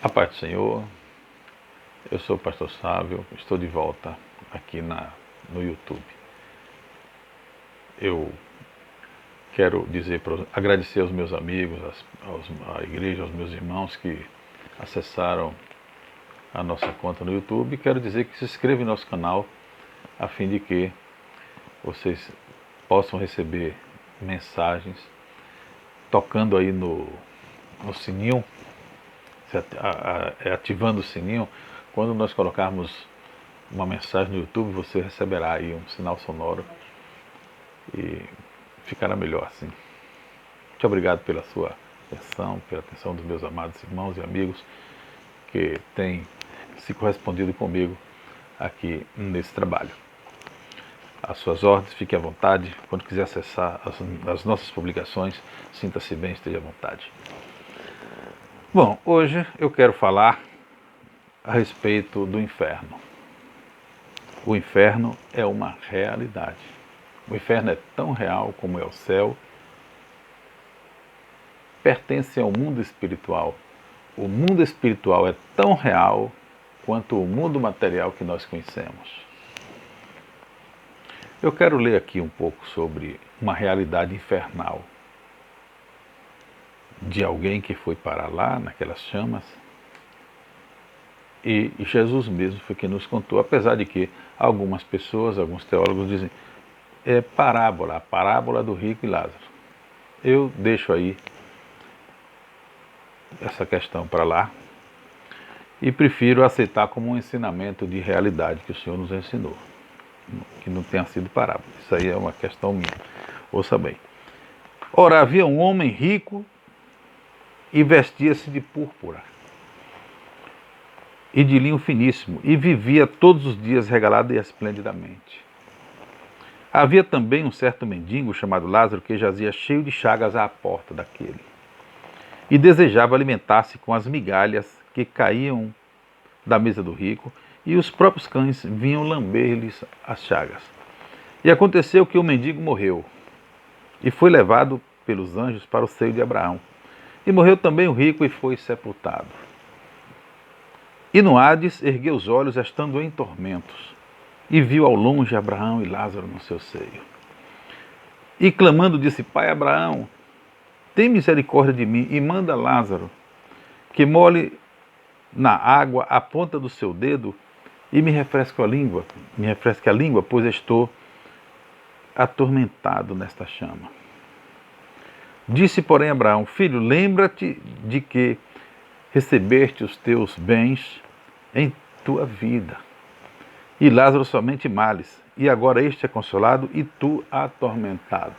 A paz do Senhor, eu sou o pastor Sávio, estou de volta aqui no YouTube. Eu quero agradecer aos meus amigos, à igreja, aos meus irmãos que acessaram a nossa conta no YouTube. Quero dizer que se inscreva em nosso canal a fim de que vocês possam receber mensagens tocando aí no sininho, ativando o sininho. Quando nós colocarmos uma mensagem no YouTube, você receberá aí um sinal sonoro e ficará melhor assim. Muito obrigado pela sua atenção, pela atenção dos meus amados irmãos e amigos que têm se correspondido comigo aqui nesse trabalho. Às suas ordens, fique à vontade. Quando quiser acessar as nossas publicações, sinta-se bem, esteja à vontade. Bom, hoje eu quero falar a respeito do inferno. O inferno é uma realidade. O inferno é tão real como é o céu. Pertence ao mundo espiritual. O mundo espiritual é tão real quanto o mundo material que nós conhecemos. Eu quero ler aqui um pouco sobre uma realidade infernal de alguém que foi para lá, naquelas chamas. E Jesus mesmo foi quem nos contou, apesar de que algumas pessoas, alguns teólogos dizem, é parábola, a parábola do rico e Lázaro. Eu deixo aí essa questão para lá e prefiro aceitar como um ensinamento de realidade que o Senhor nos ensinou, que não tenha sido parábola. Isso aí é uma questão minha. Ouça bem. Ora, havia um homem rico e vestia-se de púrpura e de linho finíssimo, e vivia todos os dias regalado e esplendidamente. Havia também um certo mendigo chamado Lázaro, que jazia cheio de chagas à porta daquele, e desejava alimentar-se com as migalhas que caíam da mesa do rico, e os próprios cães vinham lamber-lhes as chagas. E aconteceu que o mendigo morreu, e foi levado pelos anjos para o seio de Abraão. E morreu também o rico e foi sepultado. E no Hades ergueu os olhos, estando em tormentos, e viu ao longe Abraão e Lázaro no seu seio. E clamando disse, Pai Abraão, tem misericórdia de mim e manda Lázaro, que molhe na água a ponta do seu dedo e me refresque a língua, pois estou atormentado nesta chama. Disse, porém, Abraão, filho, lembra-te de que recebeste os teus bens em tua vida, e Lázaro somente males, e agora este é consolado e tu atormentado.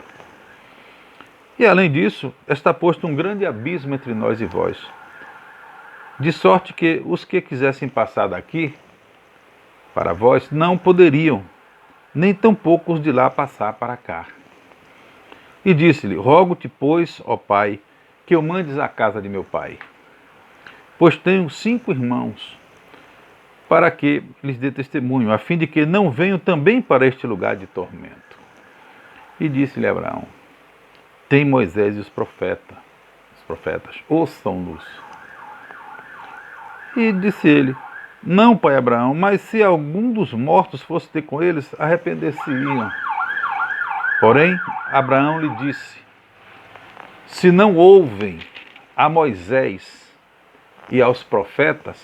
E além disso, está posto um grande abismo entre nós e vós, de sorte que os que quisessem passar daqui para vós não poderiam, nem tampouco os de lá passar para cá. E disse-lhe, rogo-te, pois, ó Pai, que eu mandes à casa de meu pai, pois tenho 5 irmãos, para que lhes dê testemunho, a fim de que não venham também para este lugar de tormento. E disse-lhe Abraão, tem Moisés e os profetas, ouçam-nos. E disse ele, não, pai Abraão, mas se algum dos mortos fosse ter com eles, arrepender-se-iam. Porém, Abraão lhe disse, se não ouvem a Moisés e aos profetas,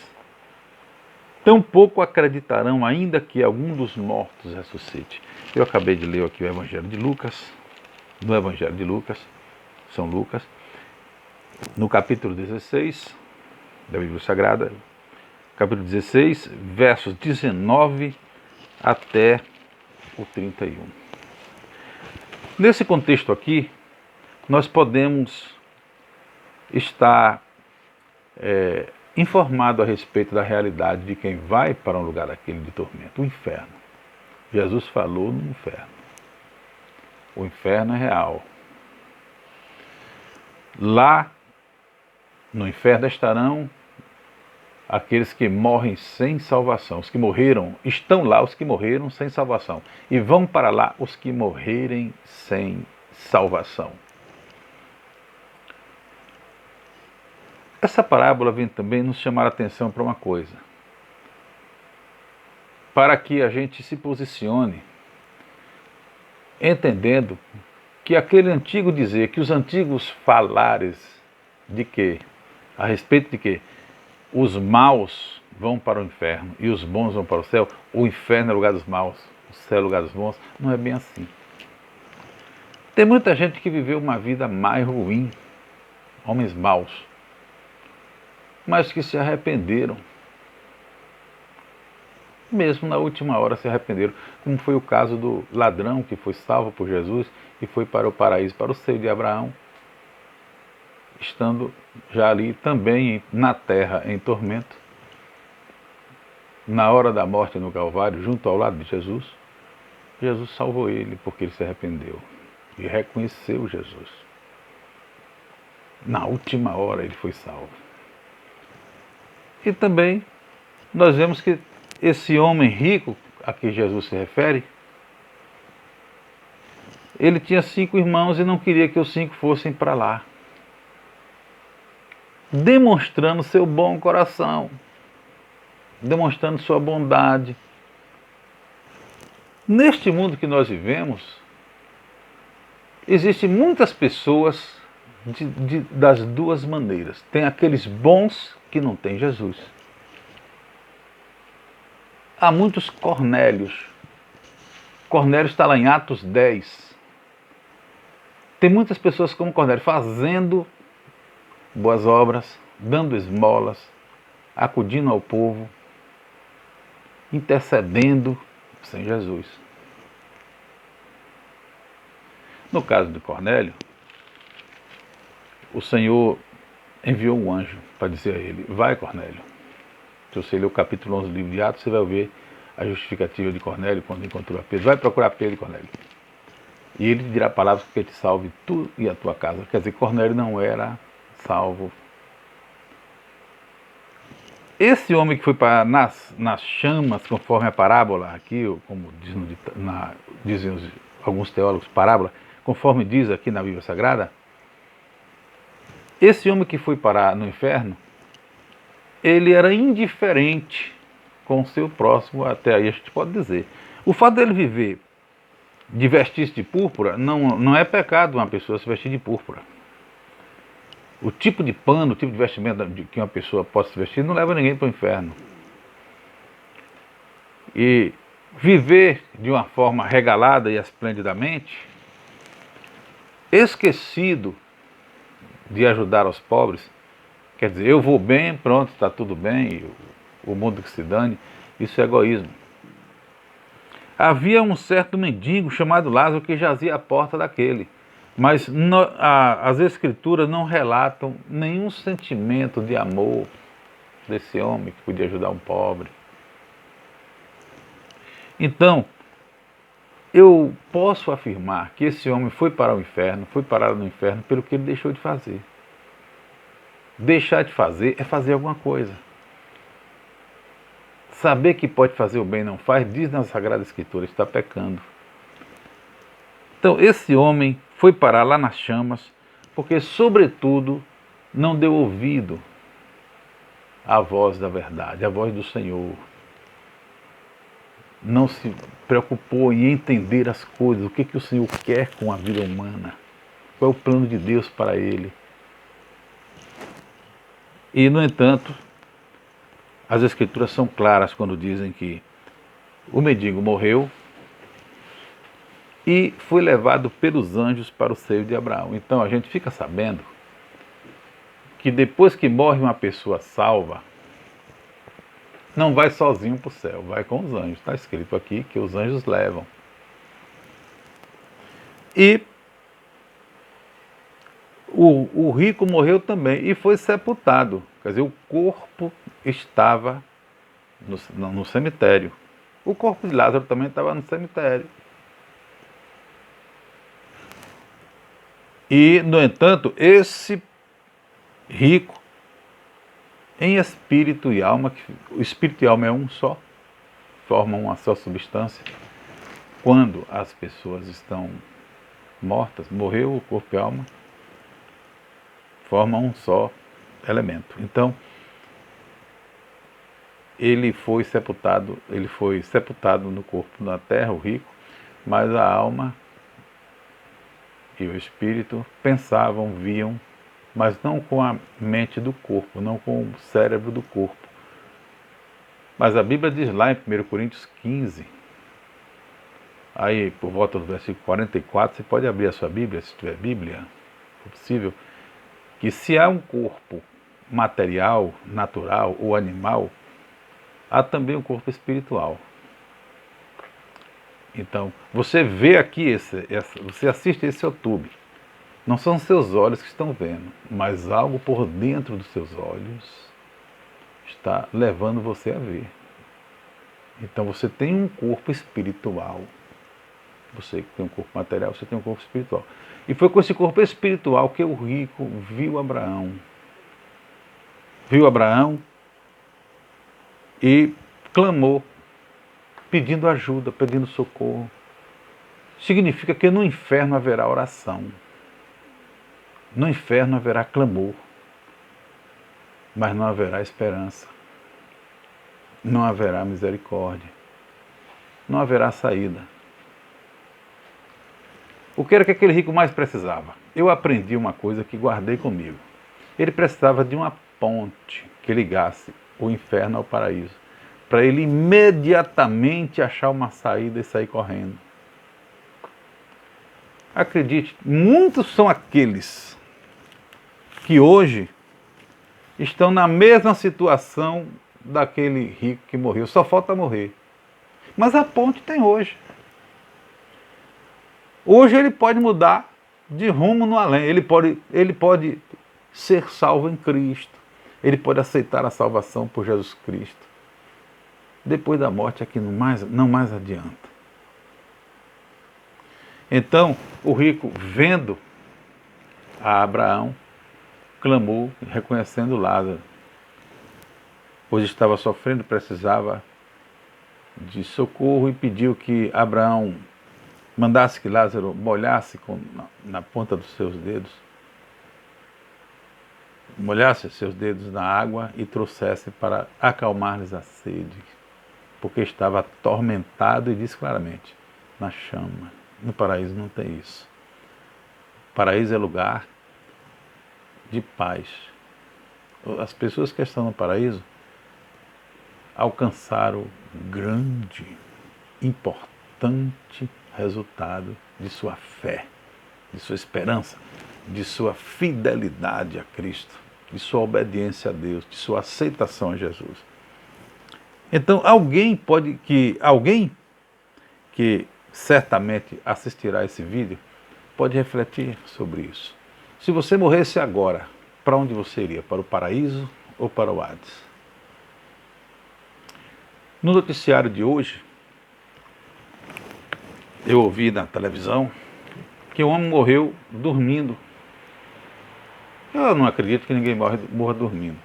tampouco acreditarão ainda que algum dos mortos ressuscite. Eu acabei de ler aqui o Evangelho de Lucas, no Evangelho de Lucas, São Lucas, no capítulo 16 da Bíblia Sagrada, capítulo 16, versos 19 até o 31. Nesse contexto aqui, nós podemos estar informado a respeito da realidade de quem vai para um lugar daquele de tormento, o inferno. Jesus falou no inferno. O inferno é real. Lá no inferno estarão aqueles que morrem sem salvação. Os que morreram, estão lá os que morreram sem salvação. E vão para lá os que morrerem sem salvação. Essa parábola vem também nos chamar a atenção para uma coisa, para que a gente se posicione, entendendo que aquele antigo dizer, que os antigos falares de que, a respeito de que os maus vão para o inferno e os bons vão para o céu, o inferno é o lugar dos maus, o céu é o lugar dos bons, não é bem assim. Tem muita gente que viveu uma vida mais ruim, homens maus, mas que se arrependeram. Mesmo na última hora se arrependeram, como foi o caso do ladrão que foi salvo por Jesus e foi para o paraíso, para o seio de Abraão, estando já ali também na terra em tormento, na hora da morte no Calvário, junto ao lado de Jesus. Jesus salvou ele porque ele se arrependeu e reconheceu Jesus. Na última hora ele foi salvo. E também nós vemos que esse homem rico a que Jesus se refere, ele tinha 5 irmãos e não queria que os 5 fossem para lá, demonstrando seu bom coração, demonstrando sua bondade. Neste mundo que nós vivemos, existem muitas pessoas das duas maneiras. Tem aqueles bons que não têm Jesus. Há muitos Cornélios. Cornélio está lá em Atos 10. Tem muitas pessoas como Cornélio fazendo boas obras, dando esmolas, acudindo ao povo, intercedendo sem Jesus. No caso de Cornélio, o Senhor enviou um anjo para dizer a ele: vai, Cornélio. Se você ler o capítulo 11 do livro de Atos, você vai ver a justificativa de Cornélio quando encontrou a Pedro. Vai procurar Pedro, Cornélio. E ele te dirá palavras que te salve tu e a tua casa. Quer dizer, Cornélio não era salvo. Esse homem que foi para nas chamas, conforme a parábola aqui, como dizem alguns teólogos, parábola, conforme diz aqui na Bíblia Sagrada, esse homem que foi parar no inferno, ele era indiferente com o seu próximo, até aí a gente pode dizer. O fato dele viver de vestir-se de púrpura, não é pecado uma pessoa se vestir de púrpura. O tipo de pano, o tipo de vestimenta que uma pessoa possa se vestir não leva ninguém para o inferno. E viver de uma forma regalada e esplendidamente, esquecido de ajudar os pobres, quer dizer, eu vou bem, pronto, está tudo bem, o mundo que se dane, isso é egoísmo. Havia um certo mendigo chamado Lázaro que jazia à porta daquele, mas as Escrituras não relatam nenhum sentimento de amor desse homem que podia ajudar um pobre. Então, eu posso afirmar que esse homem foi para o inferno, foi parado no inferno pelo que ele deixou de fazer. Deixar de fazer é fazer alguma coisa. Saber que pode fazer o bem e não faz, diz na Sagrada Escritura, está pecando. Então, esse homem foi parar lá nas chamas, porque, sobretudo, não deu ouvido à voz da verdade, à voz do Senhor. Não se preocupou em entender as coisas, o que o Senhor quer com a vida humana, qual é o plano de Deus para ele. E, no entanto, as Escrituras são claras quando dizem que o mendigo morreu e foi levado pelos anjos para o seio de Abraão. Então a gente fica sabendo que depois que morre uma pessoa salva, não vai sozinho para o céu, vai com os anjos. Está escrito aqui que os anjos levam. E o rico morreu também e foi sepultado. Quer dizer, o corpo estava no cemitério. O corpo de Lázaro também estava no cemitério. E, no entanto, esse rico, em espírito e alma, o espírito e alma é um só, formam uma só substância. Quando as pessoas estão mortas, morreu o corpo e a alma, formam um só. elemento. Então, ele foi sepultado no corpo na terra, o rico, mas a alma e o espírito pensavam, viam, mas não com a mente do corpo, não com o cérebro do corpo. Mas a Bíblia diz lá em 1 Coríntios 15, aí por volta do versículo 44, você pode abrir a sua Bíblia, se tiver Bíblia, se possível, que se há um corpo material, natural ou animal, há também um corpo espiritual. Então, você vê aqui, você assiste esse YouTube. Não são seus olhos que estão vendo, mas algo por dentro dos seus olhos está levando você a ver. Então você tem um corpo espiritual. Você tem um corpo material, você tem um corpo espiritual. E foi com esse corpo espiritual que o rico viu Abraão. Viu Abraão e clamou, pedindo ajuda, pedindo socorro. Significa que no inferno haverá oração. No inferno haverá clamor. Mas não haverá esperança. Não haverá misericórdia. Não haverá saída. O que era que aquele rico mais precisava? Eu aprendi uma coisa que guardei comigo. Ele precisava de uma ponte que ligasse o inferno ao paraíso, para ele imediatamente achar uma saída e sair correndo. Acredite, muitos são aqueles que hoje estão na mesma situação daquele rico que morreu, só falta morrer. Mas a ponte tem hoje. Hoje ele pode mudar de rumo no além, ele pode ser salvo em Cristo, ele pode aceitar a salvação por Jesus Cristo. Depois da morte aqui não mais adianta. Então o rico, vendo a Abraão, clamou, reconhecendo Lázaro, pois estava sofrendo, precisava de socorro, e pediu que Abraão mandasse que Lázaro molhasse na ponta dos seus dedos, molhasse seus dedos na água e trouxesse para acalmar-lhes a sede, porque estava atormentado, e diz claramente, na chama. No paraíso não tem isso. O paraíso é lugar de paz. As pessoas que estão no paraíso alcançaram grande, importante resultado de sua fé, de sua esperança, de sua fidelidade a Cristo, de sua obediência a Deus, de sua aceitação a Jesus. Então, alguém que certamente assistirá a esse vídeo pode refletir sobre isso. Se você morresse agora, para onde você iria? Para o paraíso ou para o Hades? No noticiário de hoje, eu ouvi na televisão que um homem morreu dormindo. Eu não acredito que ninguém morra dormindo.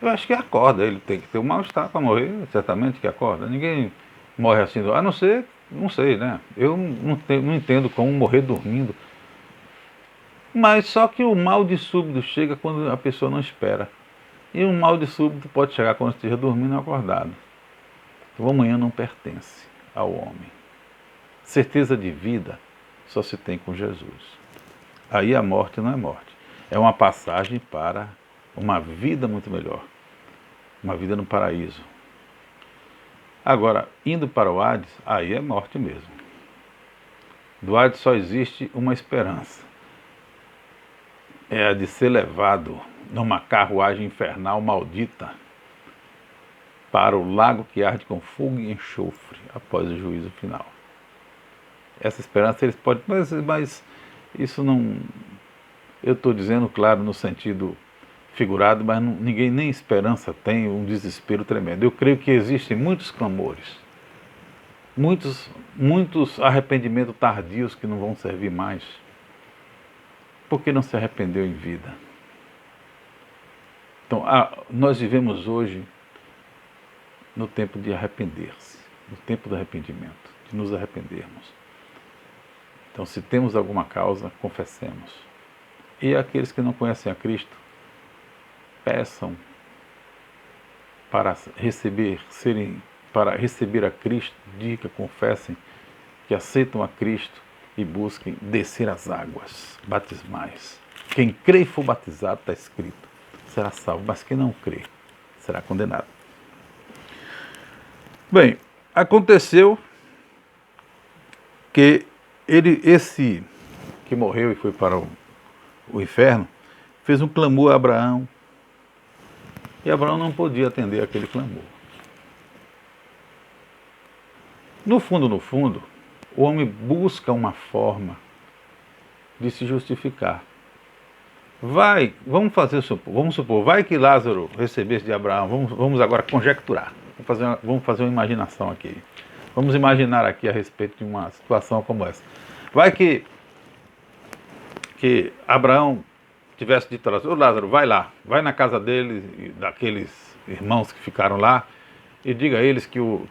Eu acho que acorda, ele tem que ter um mal-estar para morrer, certamente que acorda. Ninguém morre assim, a não ser, não sei, né? Eu não entendo como morrer dormindo. Mas só que o mal de súbito chega quando a pessoa não espera. E o mal de súbito pode chegar quando esteja dormindo ou acordado. O amanhã não pertence ao homem. Certeza de vida só se tem com Jesus. Aí a morte não é morte. É uma passagem para uma vida muito melhor. Uma vida no paraíso. Agora, indo para o Hades, aí é morte mesmo. Do Hades só existe uma esperança. É a de ser levado numa carruagem infernal maldita para o lago que arde com fogo e enxofre após o juízo final. Essa esperança eles podem, mas isso não, eu estou dizendo, claro, no sentido figurado, mas ninguém nem esperança tem, um desespero tremendo. Eu creio que existem muitos clamores, muitos arrependimentos tardios que não vão servir mais, porque não se arrependeu em vida. Então, nós vivemos hoje no tempo de arrepender-se, no tempo do arrependimento, de nos arrependermos. Então, se temos alguma causa, confessemos. E aqueles que não conhecem a Cristo, peçam para receber a Cristo, diga, confessem que aceitam a Cristo e busquem descer as águas batismais. Quem crê e for batizado, está escrito, será salvo, mas quem não crê será condenado. Bem, aconteceu que esse que morreu e foi para o inferno, fez um clamor a Abraão, e Abraão não podia atender aquele clamor. No fundo, o homem busca uma forma de se justificar. Vamos supor, vai que Lázaro recebesse de Abraão, vamos agora conjecturar, vamos fazer uma imaginação aqui. Vamos imaginar aqui a respeito de uma situação como essa. Vai que Abraão tivesse dito a Lázaro, Lázaro, vai lá, vai na casa deles, daqueles irmãos que ficaram lá, e diga a eles que o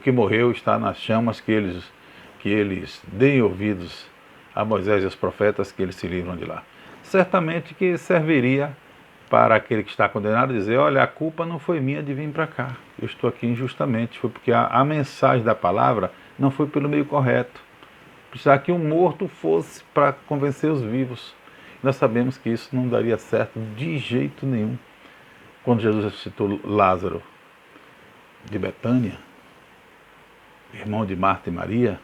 que morreu está nas chamas, que eles deem ouvidos a Moisés e aos profetas, que eles se livram de lá. Certamente que serviria para aquele que está condenado dizer, olha, a culpa não foi minha de vir para cá, eu estou aqui injustamente, foi porque a mensagem da palavra não foi pelo meio correto. Precisava que um morto fosse para convencer os vivos. Nós sabemos que isso não daria certo de jeito nenhum. Quando Jesus ressuscitou Lázaro de Betânia, irmão de Marta e Maria,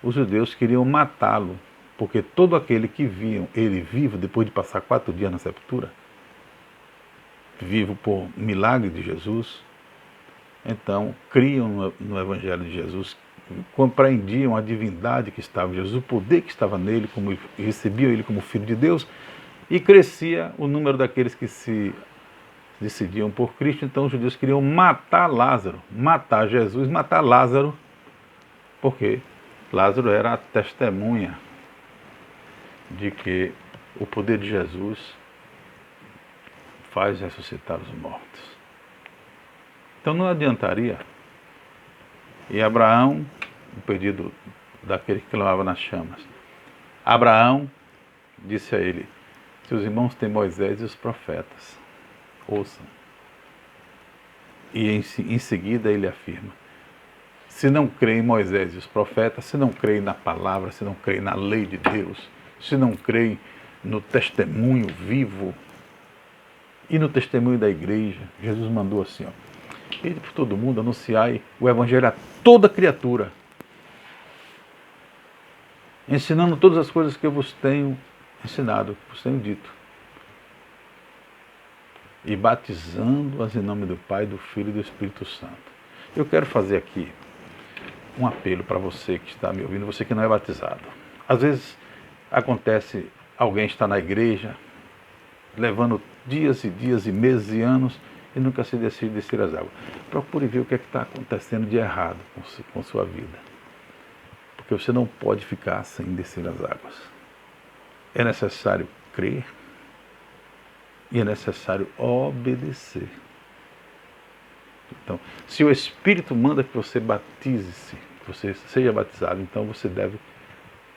os judeus queriam matá-lo, porque todo aquele que viam ele vivo, depois de passar 4 dias na sepultura, vivo por milagre de Jesus, então criam no Evangelho de Jesus, compreendiam a divindade que estava em Jesus, o poder que estava nele, como recebiam ele como Filho de Deus, e crescia o número daqueles que se decidiam por Cristo. Então os judeus queriam matar Lázaro, matar Jesus, matar Lázaro, porque Lázaro era a testemunha de que o poder de Jesus faz ressuscitar os mortos. Então não adiantaria. E Abraão, o pedido daquele que clamava nas chamas, Abraão disse a ele, seus irmãos têm Moisés e os profetas, ouçam. E em seguida ele afirma, se não crê em Moisés e os profetas, se não crê na palavra, se não crê na lei de Deus, se não crê no testemunho vivo e no testemunho da igreja, Jesus mandou assim, ó, ide por todo mundo, anunciai o evangelho a toda criatura, ensinando todas as coisas que eu vos tenho ensinado, que vos tenho dito, e batizando-as em nome do Pai, do Filho e do Espírito Santo. Eu quero fazer aqui um apelo para você que está me ouvindo, você que não é batizado. Às vezes acontece, alguém está na igreja, levando dias e dias e meses e anos, e nunca se decide descer as águas. Procure ver o que é que está acontecendo de errado com sua vida. Porque você não pode ficar sem descer as águas. É necessário crer e é necessário obedecer. Então, se o Espírito manda que você batize-se, que você seja batizado, então você deve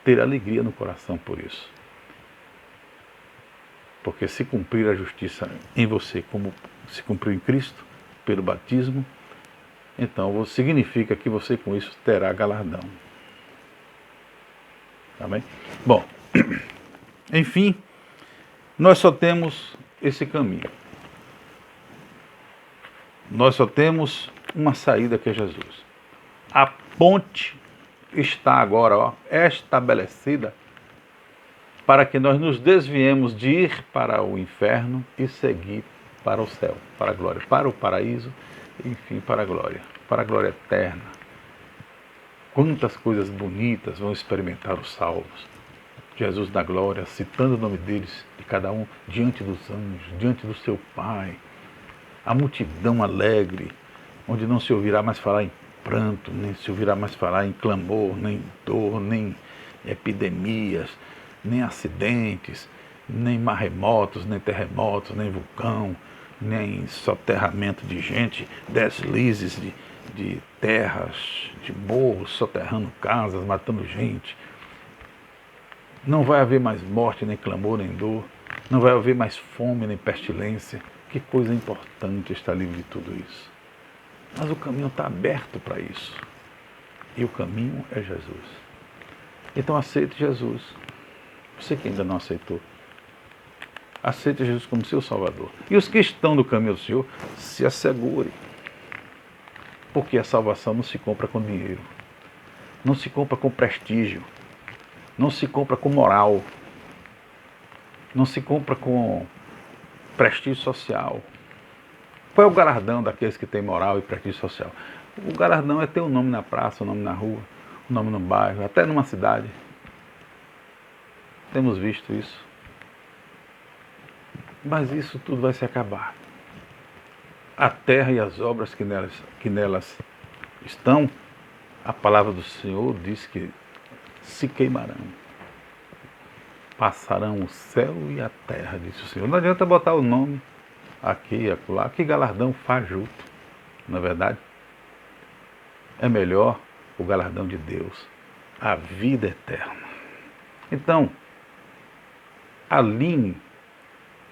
ter alegria no coração por isso. Porque se cumprir a justiça em você, como se cumpriu em Cristo, pelo batismo, então significa que você com isso terá galardão. Tá bem? Bom, enfim, nós só temos esse caminho. Nós só temos uma saída que é Jesus. A ponte está agora estabelecida para que nós nos desviemos de ir para o inferno e seguir para o céu, para a glória, para o paraíso, enfim, para a glória eterna. Quantas coisas bonitas vão experimentar os salvos. Jesus na glória, citando o nome deles, de cada um, diante dos anjos, diante do seu Pai. A multidão alegre, onde não se ouvirá mais falar em pranto, nem se ouvirá mais falar em clamor, nem dor, nem epidemias, nem acidentes, nem maremotos, nem terremotos, nem vulcão, nem soterramento de gente, deslizes de terras, de morros, soterrando casas, matando gente. Não vai haver mais morte, nem clamor, nem dor. Não vai haver mais fome, nem pestilência. Que coisa importante estar livre de tudo isso. Mas o caminho está aberto para isso. E o caminho é Jesus. Então aceite Jesus. Você que ainda não aceitou, aceite Jesus como seu Salvador. E os que estão no caminho do Senhor, se assegure. Porque a salvação não se compra com dinheiro. Não se compra com prestígio. Não se compra com moral. Não se compra com prestígio social. Qual é o galardão daqueles que têm moral e prestígio social? O galardão é ter um nome na praça, um nome na rua, um nome no bairro, até numa cidade. Temos visto isso. Mas isso tudo vai se acabar. A terra e as obras que nelas estão, a palavra do Senhor diz que se queimarão. Passarão o céu e a terra, disse o Senhor. Não adianta botar o nome aqui e acolá, que galardão fajuto. Na é verdade, é melhor o galardão de Deus, a vida eterna. Então, alinhe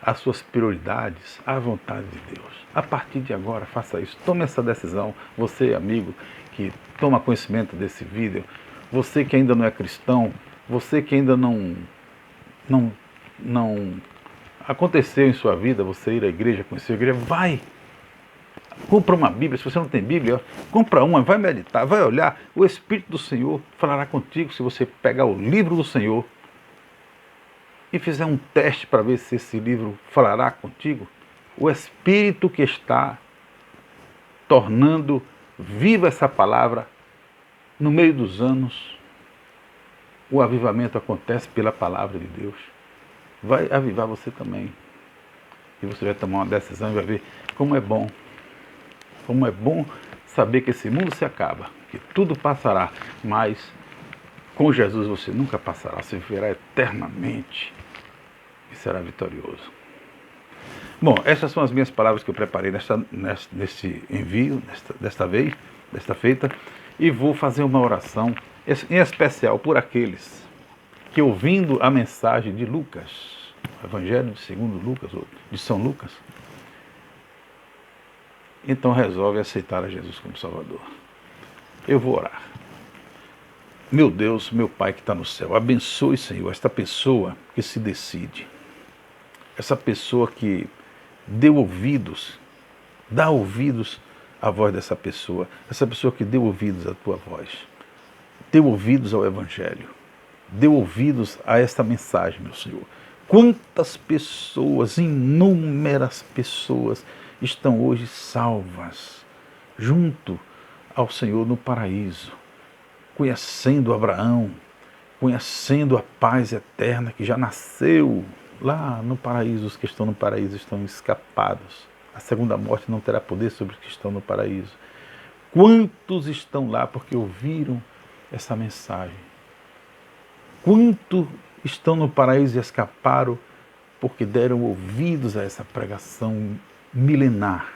as suas prioridades à vontade de Deus. A partir de agora, faça isso. Tome essa decisão. Você, amigo, que toma conhecimento desse vídeo, você que ainda não é cristão, você que ainda não aconteceu em sua vida, você ir à igreja, conhecer a igreja, vai. Compra uma Bíblia, se você não tem Bíblia, compra uma, vai meditar, vai olhar. O Espírito do Senhor falará contigo se você pegar o livro do Senhor e fizer um teste para ver se esse livro falará contigo. O Espírito que está tornando viva essa palavra no meio dos anos, o avivamento acontece pela palavra de Deus. Vai avivar você também. E você vai tomar uma decisão e vai ver como é bom. Como é bom saber que esse mundo se acaba, que tudo passará, mas com Jesus você nunca passará, você viverá eternamente e será vitorioso. Bom, essas são as minhas palavras que eu preparei nesse envio, desta feita, e vou fazer uma oração, em especial por aqueles que, ouvindo a mensagem de Lucas, o Evangelho segundo Lucas, ou de São Lucas, então resolve aceitar a Jesus como Salvador. Eu vou orar. Meu Deus, meu Pai que está no céu, abençoe, Senhor, esta pessoa que se decide, essa pessoa que deu ouvidos, dá ouvidos à voz dessa pessoa, essa pessoa que deu ouvidos à tua voz, deu ouvidos ao Evangelho, deu ouvidos a esta mensagem, meu Senhor. Quantas pessoas, inúmeras pessoas, estão hoje salvas, junto ao Senhor no paraíso, conhecendo Abraão, conhecendo a paz eterna que já nasceu lá no paraíso. Os que estão no paraíso estão escapados. A segunda morte não terá poder sobre os que estão no paraíso. Quantos estão lá porque ouviram essa mensagem? Quantos estão no paraíso e escaparam porque deram ouvidos a essa pregação milenar?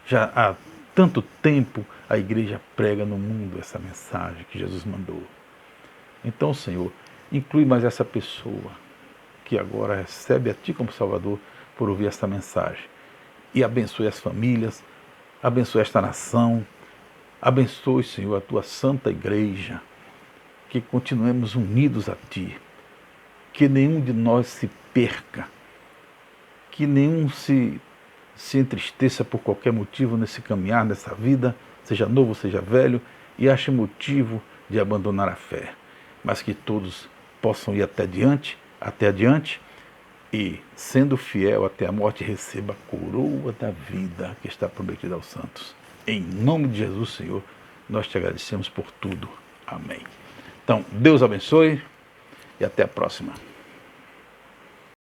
Já há tanto tempo a igreja prega no mundo essa mensagem que Jesus mandou. Então, Senhor, inclui mais essa pessoa que agora recebe a Ti como Salvador por ouvir esta mensagem. E abençoe as famílias, abençoe esta nação, abençoe, Senhor, a Tua santa igreja, que continuemos unidos a Ti, que nenhum de nós se perca, que nenhum se entristeça por qualquer motivo nesse caminhar, nessa vida, seja novo, seja velho, e ache motivo de abandonar a fé, mas que todos possam ir até adiante, e, sendo fiel até a morte, receba a coroa da vida que está prometida aos santos. Em nome de Jesus, Senhor, nós te agradecemos por tudo. Amém. Então, Deus abençoe e até a próxima.